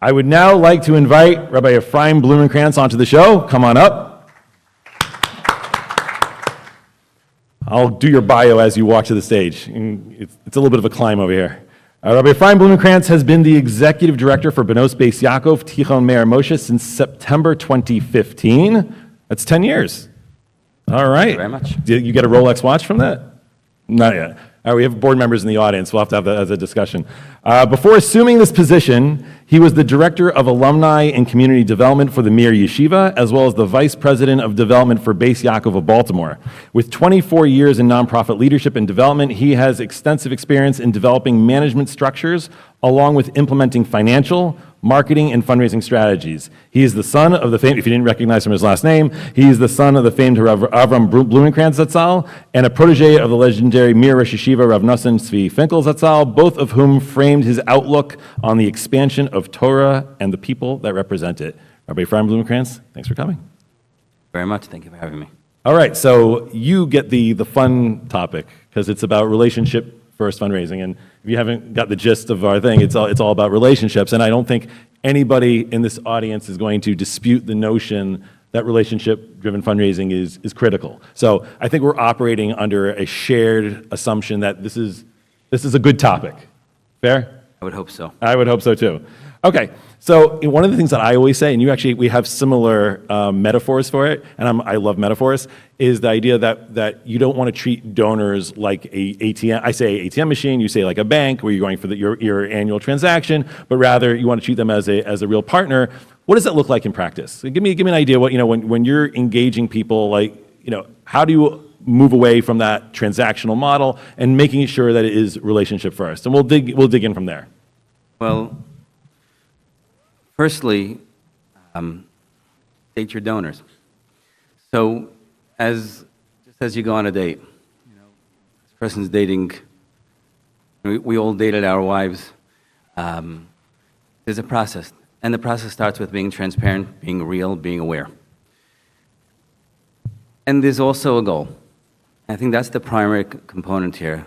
I would now like to invite Rabbi Ephraim Blumenkrantz onto the show. Come on up. I'll do your bio as you walk to the stage. It's a little bit of a climb over here. Rabbi Ephraim Blumenkrantz has been the executive director for Benos Beis Yaakov Tichon Meir Moshe since September 2015. That's 10 years. All right. Thank you very much. Did you get a Rolex watch from that? Not yet. We have board members in the audience. We'll have to have that as a discussion. Before assuming this position, he was the Director of Alumni and Community Development for the Mir Yeshiva, as well as the Vice President of Development for Beis Yaakov of Baltimore. With 24 years in nonprofit leadership and development, he has extensive experience in developing management structures, along with implementing financial, marketing, and fundraising strategies. He is the son of the famed, if you didn't recognize from his last name, he is the son of the famed Rav Ephraim Blumenkrantz Zatzal, and a protege of the legendary Mir Rosh Yeshiva Rav Nosson Tzvi Finkel Zatzal, both of whom framed his outlook on the expansion of Torah and the people that represent it. Rabbi Ephraim Blumenkrantz, thanks for coming. Very much. Thank you for having me. All right, so you get the fun topic, because it's about relationship first fundraising, and if you haven't got the gist of our thing, it's all about relationships, and I don't think anybody in this audience is going to dispute the notion that relationship-driven fundraising is critical. So I think we're operating under a shared assumption that this is a good topic. Fair? I would hope so. I would hope so too. Okay, so one of the things that I always say, and we have similar metaphors for it, and I love metaphors, is the idea that you don't want to treat donors like a ATM. I say ATM machine, you say like a bank where you're going for your annual transaction, but rather you want to treat them as a real partner. What does that look like in practice? Give me an idea. What when you're engaging people, how do you move away from that transactional model and making sure that it is relationship first? And we'll dig in from there. Well, firstly, date your donors. So, just as you go on a date, this person's dating. We all dated our wives. There's a process, and the process starts with being transparent, being real, being aware. And there's also a goal. I think that's the primary component here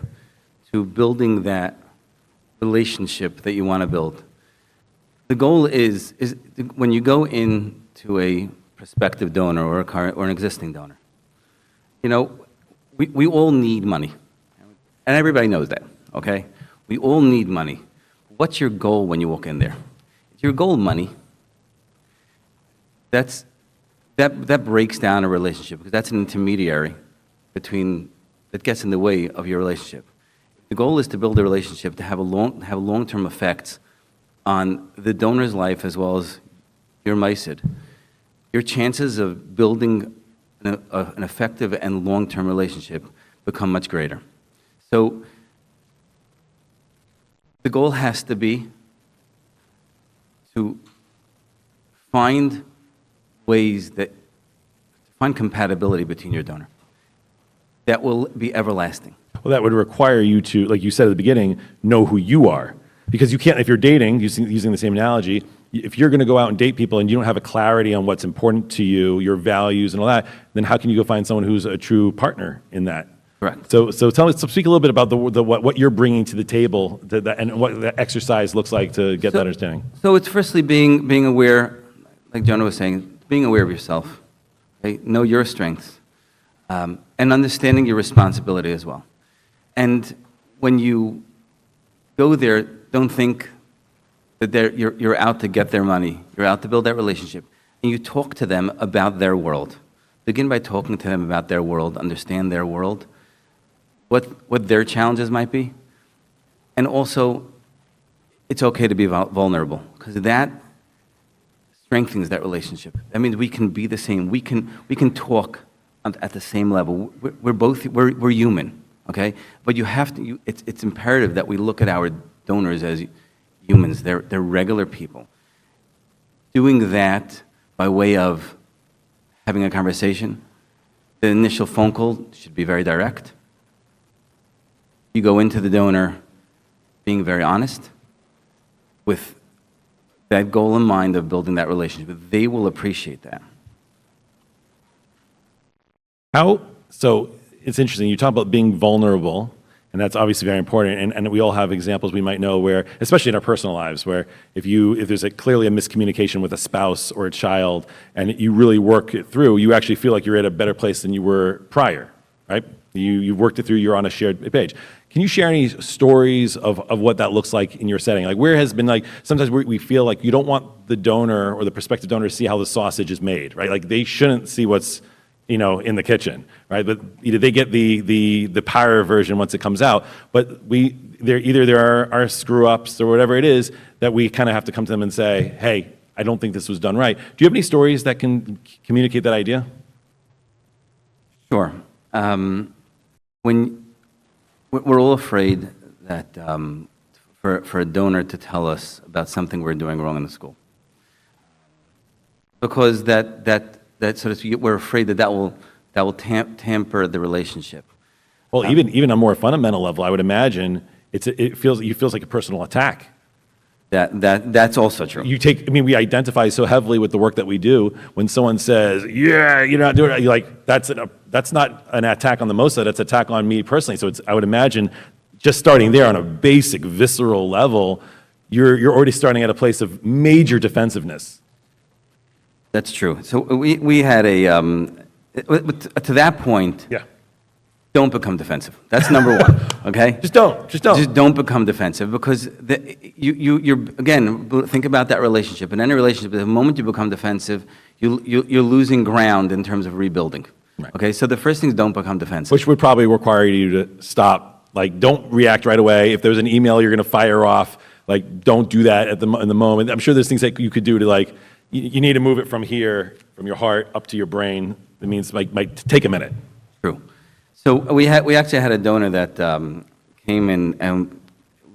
to building that relationship that you want to build. The goal is when you go into a prospective donor or an existing donor, we all need money. And everybody knows that, okay? We all need money. What's your goal when you walk in there? If your goal money, that breaks down a relationship, because that's an intermediary that gets in the way of your relationship. The goal is to build a relationship to have long-term effects on the donor's life as well as your maisid. Your chances of building an effective and long-term relationship become much greater. So the goal has to be to find compatibility between your donor that will be everlasting. Well, that would require you to, like you said at the beginning, know who you are. Because you can't, if you're dating, using the same analogy, if you're going to go out and date people and you don't have a clarity on what's important to you, your values and all that, then how can you go find someone who's a true speak a little bit about what you're bringing to the table and what the exercise looks like to get that understanding. So it's firstly being aware, like Jonah was saying, being aware of yourself. Okay? Know your strengths. And understanding your responsibility as well. And when you go there, don't think that you're out to get their money. You're out to build that relationship. And you talk to them about their world. Begin by talking to them about their world, understand their world, what their challenges might be. And also, it's okay to be vulnerable, because that strengthens that relationship. That means we can be the same. We can talk at the same level. We're human, okay? But you have to. It's imperative that we look at our donors as humans. They're regular people. Doing that by way of having a conversation. The initial phone call should be very direct. You go into the donor being very honest with that goal in mind of building that relationship. They will appreciate that. So it's interesting, you talk about being vulnerable, And that's obviously very important. And we all have examples we might know where, especially in our personal lives, where if there's clearly a miscommunication with a spouse or a child, and you really work it through, you actually feel like you're at a better place than you were prior, right? You've worked it through, you're on a shared page. Can you share any stories of what that looks like in your setting? Like where has been like, sometimes we feel like you don't want the donor or the prospective donor to see how the sausage is made, right? Like they shouldn't see what's, in the kitchen, right? But either they get the power version once it comes out, but there are screw ups or whatever it is that we kind of have to come to them and say, hey, I don't think this was done right. Do you have any stories that can communicate that idea? Sure. When we're all afraid that for a donor to tell us about something we're doing wrong in the school, because that sort of we're afraid that will tamper the relationship. Well, even on a more fundamental level, I would imagine it feels like a personal attack. That's also true. We identify so heavily with the work that we do. When someone says, "Yeah, you're not doing it," you're like, that's not an attack on the Mossad. That's an attack on me personally. So I would imagine, just starting there on a basic visceral level, you're already starting at a place of major defensiveness. That's true. So we had to that point. Yeah. Don't become defensive. That's number one. Okay. Just don't. Just don't become defensive, because you're again, think about that relationship. In any relationship, the moment you become defensive, you're losing ground in terms of rebuilding. Right. Okay. So the first thing is don't become defensive. Which would probably require you to stop. Like, don't react right away. If there's an email you're going to fire off, like, don't do that in the moment. I'm sure there's things that you could do to, like, you need to move it from here, from your heart up to your brain. It means might take a minute. True. So we actually had a donor that came in and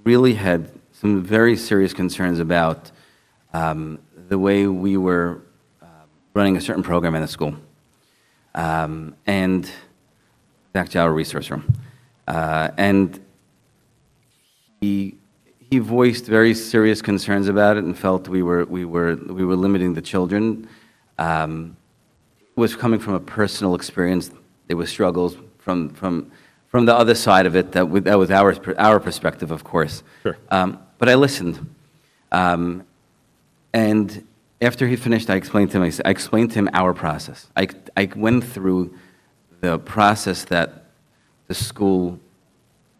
really had some very serious concerns about the way we were running a certain program in the school, and actually our resource room, and he voiced very serious concerns about it and felt we were limiting the children. It was coming from a personal experience. There were struggles from the other side of it. That was our perspective, of course. Sure. But I listened, and after he finished, I explained to him our process. I went through the process that the school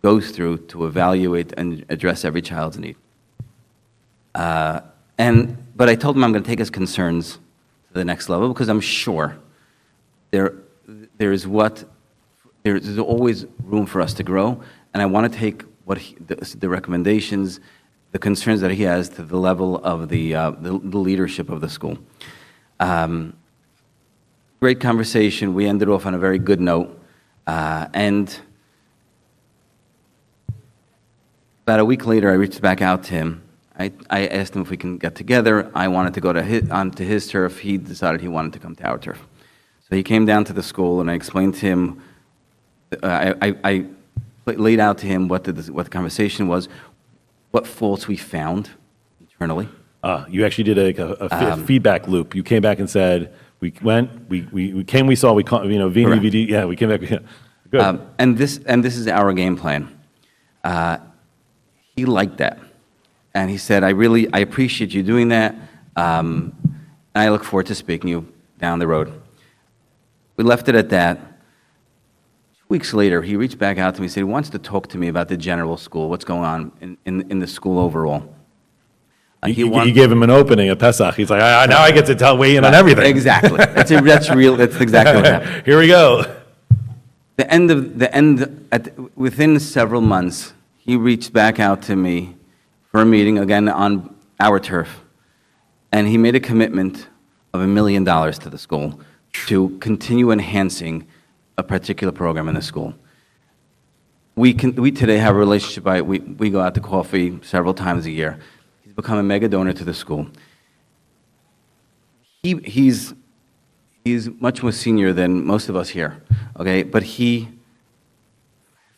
goes through to evaluate and address every child's need. But I told him I'm going to take his concerns to the next level, because I'm sure there's always room for us to grow, and I want to take the recommendations, the concerns that he has, to the level of the leadership of the school. Great conversation. We ended off on a very good note, and about a week later, I reached back out to him. I asked him if we can get together. I wanted to go onto his turf. He decided he wanted to come to our turf. So he came down to the school, and I explained to him, I laid out to him what the conversation was, what faults we found internally. You actually did a feedback loop. You came back and said, we came, we saw, VD, yeah, we came back. Yeah. Good. And this is our game plan. He liked that. And he said, I appreciate you doing that, and I look forward to speaking to you down the road. We left it at that. 2 weeks later, he reached back out to me and said he wants to talk to me about the general school, what's going on in the school overall. You gave him an opening at Pesach. He's like, now I get to weigh in on everything. Exactly. That's real. That's exactly what happened. Here we go. Within several months, he reached back out to me for a meeting, again, on our turf. And he made a commitment of $1 million to the school to continue enhancing a particular program in the school. We today have a relationship. We go out to coffee several times a year. He's become a mega donor to the school. He's much more senior than most of us here, okay? But he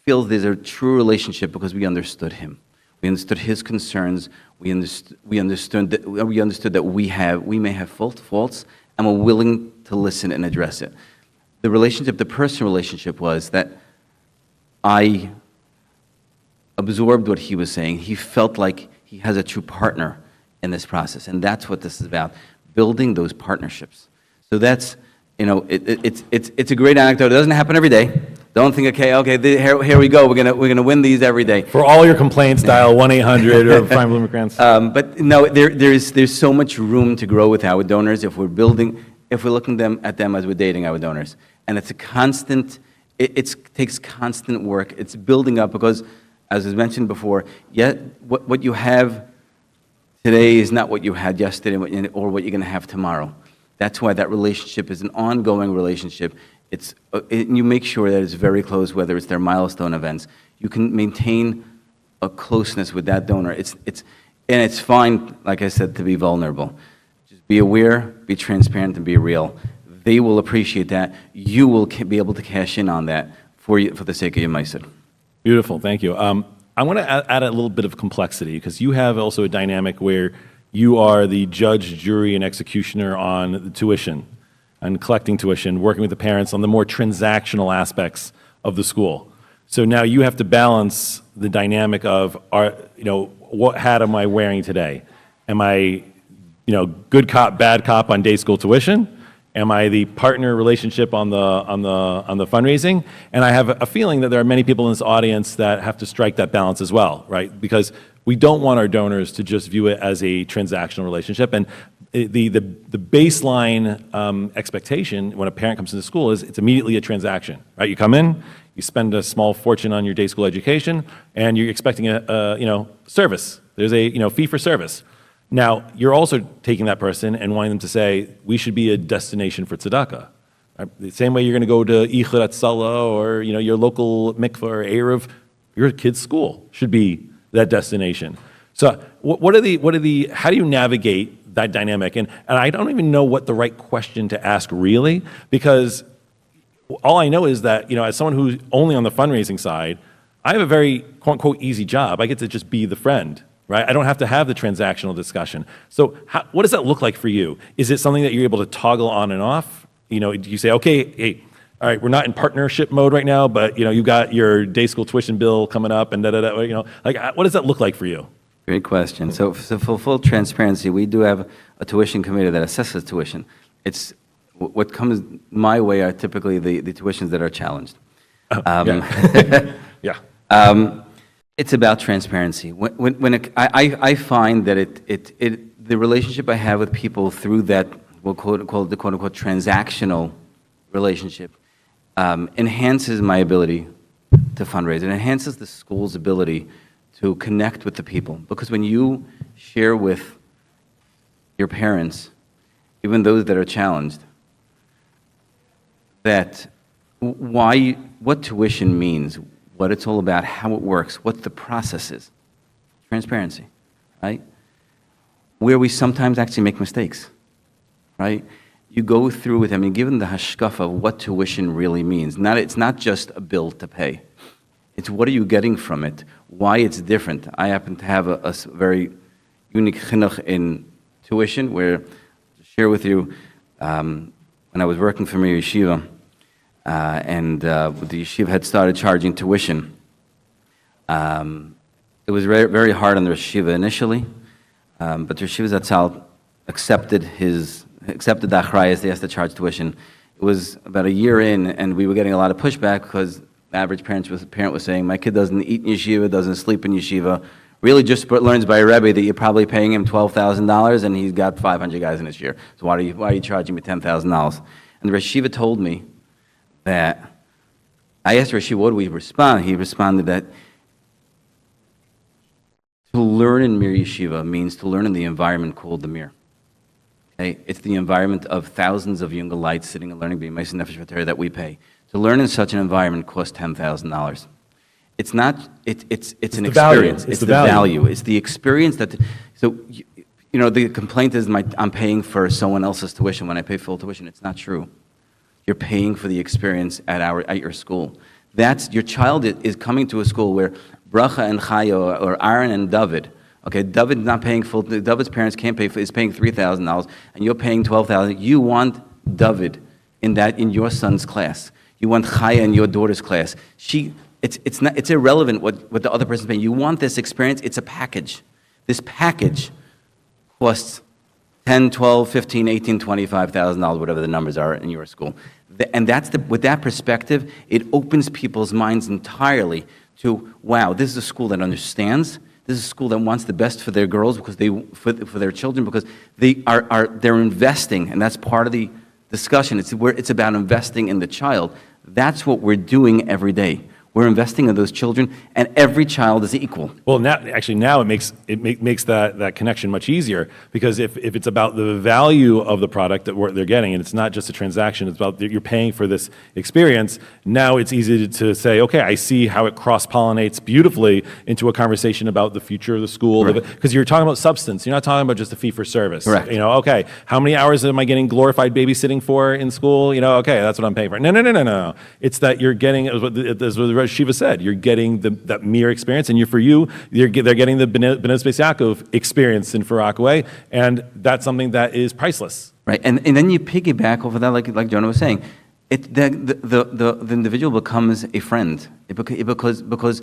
feels there's a true relationship because we understood him. We understood his concerns. We understood that we may have faults, and we're willing to listen and address it. The personal relationship was that I absorbed what he was saying. He felt like he has a true partner in this process, and that's what this is about, building those partnerships. So that's, it's a great anecdote. It doesn't happen every day. Don't think, here we go. We're gonna win these every day. For all your complaints, dial 1-800 or Ephraim Blumenkrantz. But no, there's so much room to grow with our donors if we're looking at them as we're dating our donors. And it's a constant, it takes constant work. It's building up because, as was mentioned before, yet what you have today is not what you had yesterday or what you're going to have tomorrow. That's why that relationship is an ongoing relationship. You make sure that it's very close, whether it's their milestone events. You can maintain a closeness with that donor. And it's fine, like I said, to be vulnerable. Just be aware, be transparent, and be real. They will appreciate that. You will be able to cash in on that for the sake of your meiser. Beautiful, thank you. I want to add a little bit of complexity because you have also a dynamic where you are the judge, jury, and executioner on the tuition and collecting tuition, working with the parents on the more transactional aspects of the school. So now you have to balance the dynamic of, what hat am I wearing today? Am I, good cop, bad cop on day school tuition? Am I the partner relationship on the fundraising? And I have a feeling that there are many people in this audience that have to strike that balance as well, right? Because we don't want our donors to just view it as a transactional relationship. And the baseline expectation when a parent comes into school is it's immediately a transaction, right? You come in, you spend a small fortune on your day school education, and you're expecting a service. There's a fee for service. Now, you're also taking that person and wanting them to say, we should be a destination for tzedakah. Right? The same way you're going to go to Ichud Atzala or your local mikveh or Erev, your kid's school should be that destination. So how do you navigate that dynamic? And I don't even know what the right question to ask really, because all I know is that, as someone who's only on the fundraising side, I have a very quote unquote easy job. I get to just be the friend. Right? I don't have to have the transactional discussion. So what does that look like for you? Is it something that you're able to toggle on and off? Do you say, okay, hey, all right, we're not in partnership mode right now, but you got your day school tuition bill coming up and what does that look like for you? Great question. So for full transparency, we do have a tuition committee that assesses tuition. It's what comes my way are typically the tuitions that are challenged. Yeah. It's about transparency. I find that the relationship I have with people through that, we'll call it the quote unquote transactional relationship, enhances my ability to fundraise. It enhances the school's ability to connect with the people. Because when you share with your parents, even those that are challenged, that what tuition means, what it's all about, how it works, what the process is. Transparency, right? Where we sometimes actually make mistakes, right? You go through with them and give them the hashkafa of what tuition really means. It's not just a bill to pay. It's what are you getting from it, why it's different. I happen to have a very unique chinuch in tuition where, to share with you, when I was working for Mir Yeshiva, and the yeshiva had started charging tuition. It was very, very hard on the yeshiva initially, but the yeshiva Zatzal accepted the achrayas. They has to charge tuition. It was about a year in, and we were getting a lot of pushback because the average parent was saying, my kid doesn't eat in yeshiva, doesn't sleep in yeshiva, really just learns by a Rebbe that you're probably paying him $12,000 and he's got 500 guys in his year. So why are you charging me $10,000? And the yeshiva told me that, I asked Rashi, what do we respond? He responded that to learn in Mir Yeshiva means to learn in the environment called the Mir. Okay? It's the environment of thousands of younger lights sitting and learning being Meiser Nefesh V'Torah that we pay. To learn in such an environment costs $10,000. It's not, it's an experience. It's the value. It's the experience that, the complaint is I'm paying for someone else's tuition when I pay full tuition. It's not true. You're paying for the experience at your school. Your child is coming to a school where Bracha and Chaya or Aaron and David. Okay, David's not paying full. David's parents can't pay. Is paying $3,000, and you're paying $12,000. You want David in your son's class. You want Chaya in your daughter's class. it's irrelevant what the other person's paying. You want this experience, it's a package. This package costs $10, $12, $15, $18, $25,000, whatever the numbers are in your school. And with that perspective, it opens people's minds entirely to, wow, this is a school that understands. This is a school that wants the best for their girls, because for their children, because they're investing, and that's part of the discussion. It's about investing in the child. That's what we're doing every day. We're investing in those children, and every child is equal. Well, now it makes that connection much easier, because if it's about the value of the product that they're getting, and it's not just a transaction, it's about you're paying for this experience. Now it's easy to say, okay, I see how it cross-pollinates beautifully into a conversation about the future of the school, because you're talking about substance. You're not talking about just a fee for service. Correct. Okay, how many hours am I getting glorified babysitting for in school? Okay, that's what I'm paying for. No. It's that you're getting, as what Shiva said, you're getting that mere experience, and they're getting the Bnei Beis Yaakov experience in Far Rockaway, and that's something that is priceless. Right, and then you piggyback over that, like Jonah was saying, the individual becomes a friend, because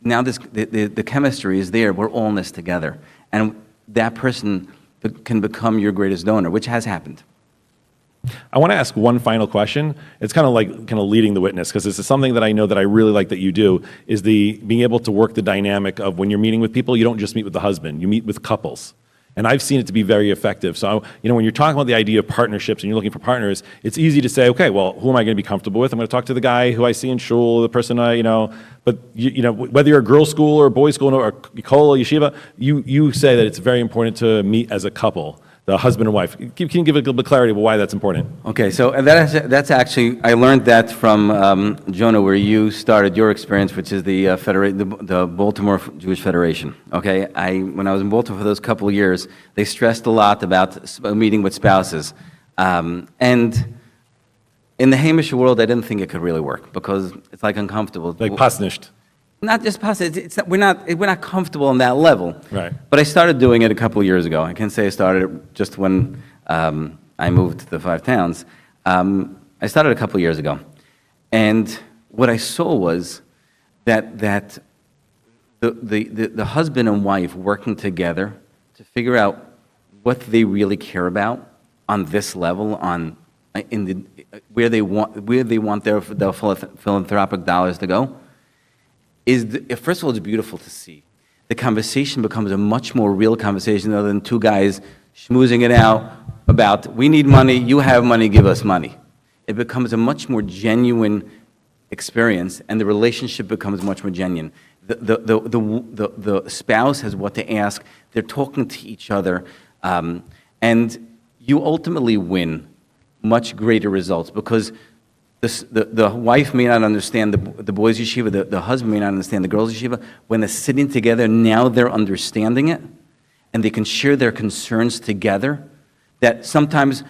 now the chemistry is there. We're all in this together, and that person can become your greatest donor, which has happened. I want to ask one final question. It's kind of leading the witness, because this is something that I know that I really like that you do, is being able to work the dynamic of when you're meeting with people, you don't just meet with the husband, you meet with couples. And I've seen it to be very effective. So, when you're talking about the idea of partnerships and you're looking for partners, it's easy to say, okay, well, who am I going to be comfortable with? I'm going to talk to the guy who I see in shul, the person but whether you're a girls' school or a boys' school or kol or yeshiva, you say that it's very important to meet as a couple, the husband and wife. Can you give a little bit of clarity about why that's important? Okay, so that's actually, I learned that from Jonah, where you started your experience, which is the Baltimore Jewish Federation. Okay, when I was in Baltimore for those couple of years, they stressed a lot about meeting with spouses. And in the Hamish world, I didn't think it could really work, because it's like uncomfortable. Like pasnished. Not just possible. We're not comfortable on that level. Right. But I started doing it a couple of years ago. I can't say I started it just when I moved to the 5 towns. I started a couple of years ago, and what I saw was that the husband and wife working together to figure out what they really care about on this level, where they want their philanthropic dollars to go. First of all, it's beautiful to see. The conversation becomes a much more real conversation other than two guys schmoozing it out about, we need money, you have money, give us money. It becomes a much more genuine experience, and the relationship becomes much more genuine. The spouse has what to ask, they're talking to each other, and you ultimately win much greater results, because the wife may not understand the boys' yeshiva, the husband may not understand the girls' yeshiva. When they're sitting together, now they're understanding it, and they can share their concerns together. That sometimes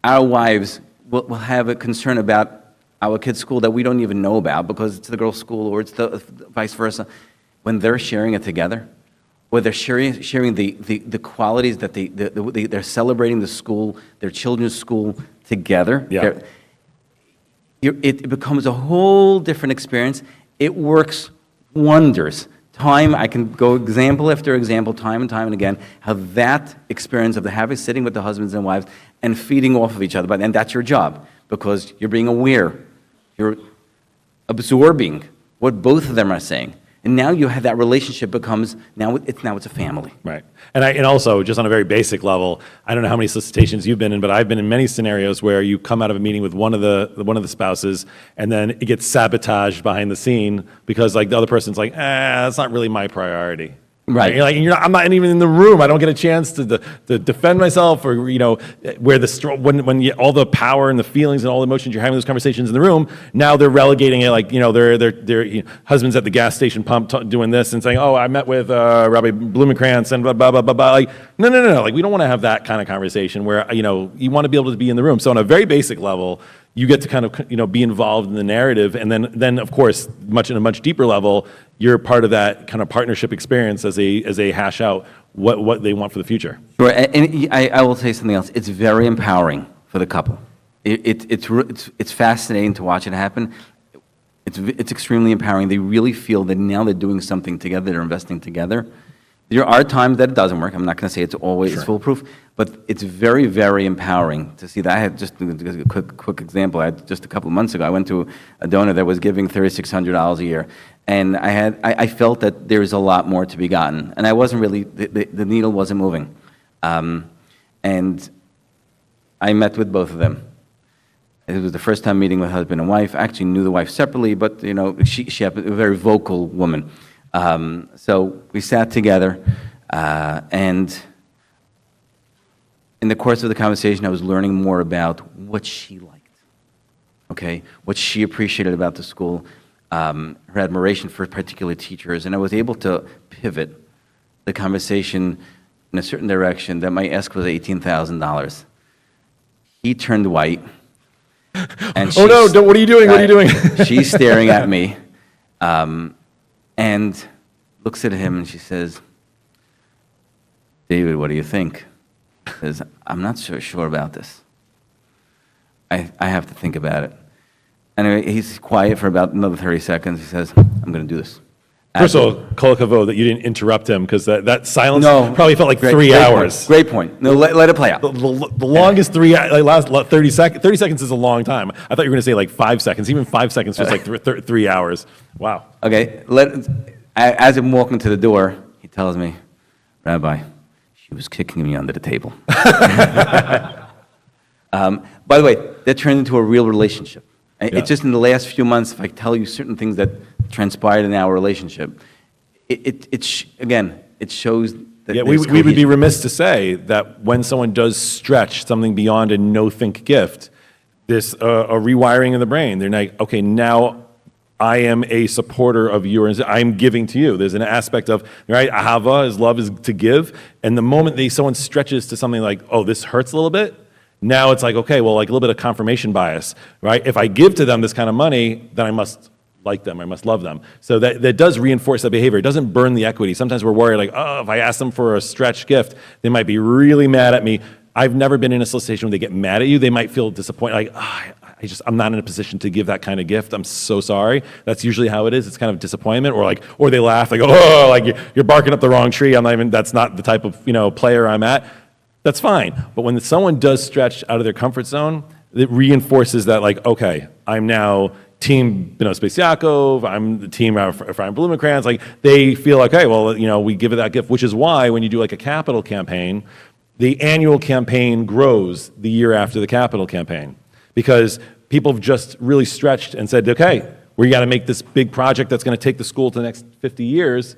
our wives will have a concern about our kids' school that we don't even know about, because it's the girls' school or it's the vice versa. When they're sharing it together, or they're sharing the qualities that they're celebrating the school, their children's school together. Yeah. It becomes a whole different experience. It works wonders. I can go example after example, time and time and again, how that experience of sitting with the husbands and wives and feeding off of each other, and that's your job, because you're being aware, you're absorbing what both of them are saying. And now you have that relationship becomes, now it's a family. Right. And also, just on a very basic level, I don't know how many solicitations you've been in, but I've been in many scenarios where you come out of a meeting with one of the spouses, and then it gets sabotaged behind the scene because the other person's like, that's not really my priority. Right. I'm not even in the room. I don't get a chance to defend myself, or where when all the power and the feelings and all the emotions you're having those conversations in the room. Now they're relegating it, they're husbands at the gas station pump doing this and saying, oh, I met with Rabbi Blumenkrantz and blah blah blah blah blah. No. We don't want to have that kind of conversation where you want to be able to be in the room. So on a very basic level, you get to kind of be involved in the narrative, and then of course, in a much deeper level, you're part of that kind of partnership experience as they hash out what they want for the future. Sure, and I will say something else. It's very empowering for the couple. It's fascinating to watch it happen. It's extremely empowering. They really feel that now they're doing something together, they're investing together. There are times that it doesn't work. I'm not going to say it's always foolproof, but it's very, very empowering to see that. I had just a quick example. I had just a couple of months ago, I went to a donor that was giving $3,600 a year, and I felt that there is a lot more to be gotten, and I wasn't really, the needle wasn't moving. And I met with both of them. It was the first time meeting with husband and wife. I actually knew the wife separately, but she happened, a very vocal woman. So we sat together, and in the course of the conversation, I was learning more about what she liked, okay, what she appreciated about the school, her admiration for particular teachers, and I was able to pivot the conversation in a certain direction. That my ask was $18,000. He turned white. And oh no, what are you doing? What are you doing? She's staring at me. And looks at him and she says, David, what do you think? He says, I'm not so sure about this. I have to think about it. Anyway, he's quiet for about another 30 seconds. He says, I'm going to do this. First of all, kol hakavod that you didn't interrupt him, because that silence probably felt like great hours. Great point. No, let it play out. The longest last 30 seconds. 30 seconds is a long time. I thought you were going to say like 5 seconds. Even 5 seconds was like 3 hours. Wow. Okay. As I'm walking to the door, he tells me, Rabbi, she was kicking me under the table. By the way, that turned into a real relationship. It's just in the last few months, if I tell you certain things that transpired in our relationship, it shows that we would be remiss to say that when someone does stretch something beyond a no-think gift, there's a rewiring in the brain. They're like, okay, now I am a supporter of yours. I'm giving to you. There's an aspect of, right, ahava, is love, is to give. And the moment someone stretches to something like, oh, this hurts a little bit, now it's like, okay, well, like a little bit of confirmation bias, right? If I give to them this kind of money, then I must like them, I must love them. So that does reinforce that behavior. It doesn't burn the equity. Sometimes we're worried, like, oh, if I ask them for a stretch gift, they might be really mad at me. I've never been in a solicitation where they get mad at you. They might feel disappointed, like, oh, I'm not in a position to give that kind of gift. I'm so sorry. That's usually how it is. It's kind of disappointment, or they laugh, like, oh, like you're barking up the wrong tree. That's not the type of player I'm at. That's fine. But when someone does stretch out of their comfort zone, it reinforces that, like, okay, I'm now team Space Yaakov, I'm the team Ephraim Blumenkrantz. Like, they feel like, okay, well, we give it that gift, which is why when you do like a capital campaign, the annual campaign grows the year after the capital campaign, because people have just really stretched and said, okay, we got to make this big project that's going to take the school to the next 50 years.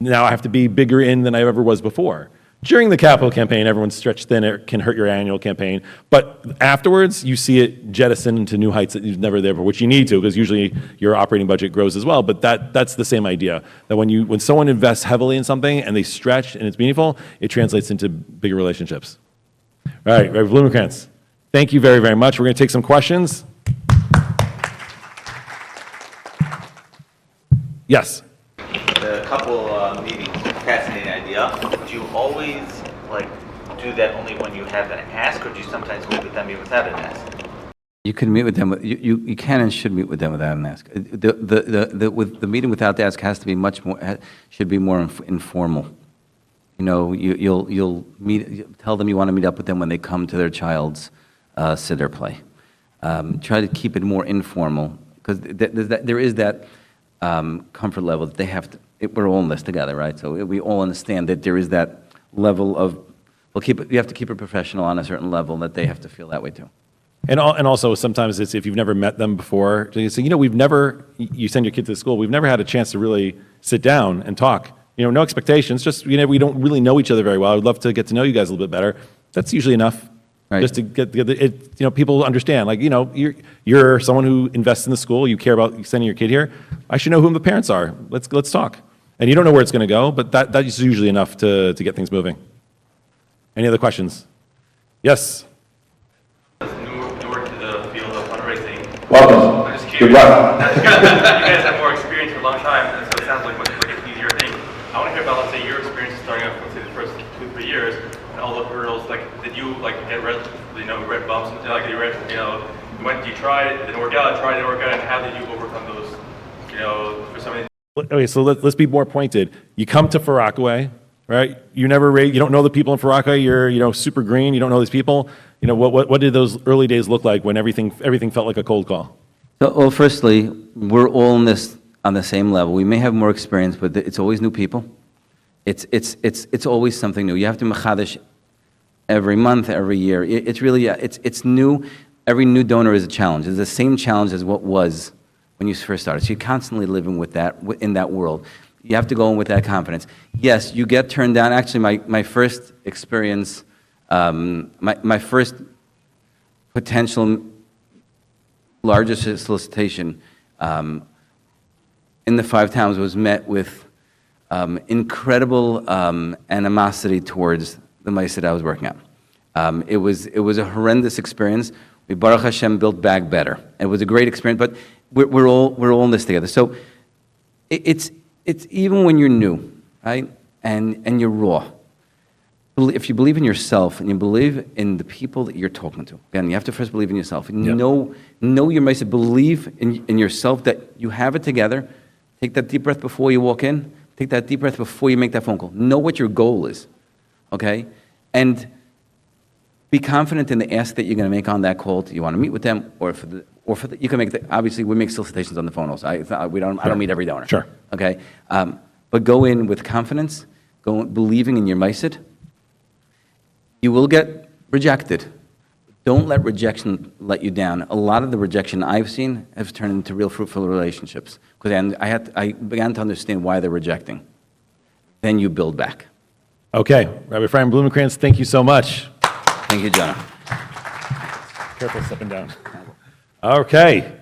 Now I have to be bigger in than I ever was before. During the capital campaign, everyone's stretched thin. It can hurt your annual campaign. But afterwards, you see it jettison into new heights that you've never there before, which you need to, because usually your operating budget grows as well. But that's the same idea, that when someone invests heavily in something and they stretch and it's meaningful, it translates into bigger relationships. All right, Rabbi Blumenkrantz, thank you very, very much. We're going to take some questions. Yes. A couple meetings, fascinating idea. Do you always do that only when you have an ask, or do you sometimes meet with them even without an ask? You can meet with them. You can and should meet with them without an ask. The meeting without the ask has to be should be more informal. You'll tell them you want to meet up with them when they come to their child's siddur play. Try to keep it more informal, because there is that comfort level that they have to. We're all in this together, right? So we all understand that there is that level of, you have to keep it professional on a certain level, that they have to feel that way too. And also sometimes it's, if you've never met them before, you say, you send your kid to the school, we've never had a chance to really sit down and talk. No expectations, just, we don't really know each other very well. I would love to get to know you guys a little bit better. That's usually enough. Right. Just to get it, people understand, like, you're someone who invests in the school, you care about sending your kid here. I should know who the parents are. Let's talk. And you don't know where it's going to go, but that is usually enough to get things moving. Any other questions? Yes. Newer to the field of fundraising. Welcome. I'm just curious. Good luck. You guys have more experience for a long time, and so it sounds like an easier thing. I want to hear about, let's say, your experience starting off, let's say, the first 2-3 years, and all the hurdles. Did you get red bumps? You You tried it, it didn't work out, tried it, didn't work out, and how did you overcome those, for some of Okay, so let's be more pointed. You come to Far Rockaway, right? You don't know the people in Far Rockaway. You're super green. You don't know these people. What did those early days look like when everything felt like a cold call? So, well, firstly, we're all in this on the same level. We may have more experience, but it's always new people. It's always something new. You have to machadish every month, every year. It's really, it's new. Every new donor is a challenge. It's the same challenge as what was when you first started. So you're constantly living with that, in that world. You have to go in with that confidence. Yes, you get turned down. Actually, my first experience, my first potential largest solicitation in the 5 towns was met with incredible animosity towards the mice that I was working on. It was a horrendous experience. We, Baruch Hashem, built back better. It was a great experience, but we're all in this together. So it's even when you're new, right, and you're raw. If you believe in yourself and you believe in the people that you're talking to, again, you have to first believe in yourself. Yep. Know your mitzvah. Believe in yourself that you have it together. Take that deep breath before you walk in. Take that deep breath before you make that phone call. Know what your goal is, okay? And be confident in the ask that you're going to make on that call. Do you want to meet with them, or you can make obviously we make solicitations on the phone also. I don't meet every donor. Sure. Okay, but go in with confidence, believing in your maisid. You will get rejected. Don't let rejection let you down. A lot of the rejection I've seen has turned into real fruitful relationships because I began to understand why they're rejecting. Then you build back. Okay, Rabbi Ephraim Blumenkrantz, thank you so much. Thank you, Jonah. Careful stepping down. Okay.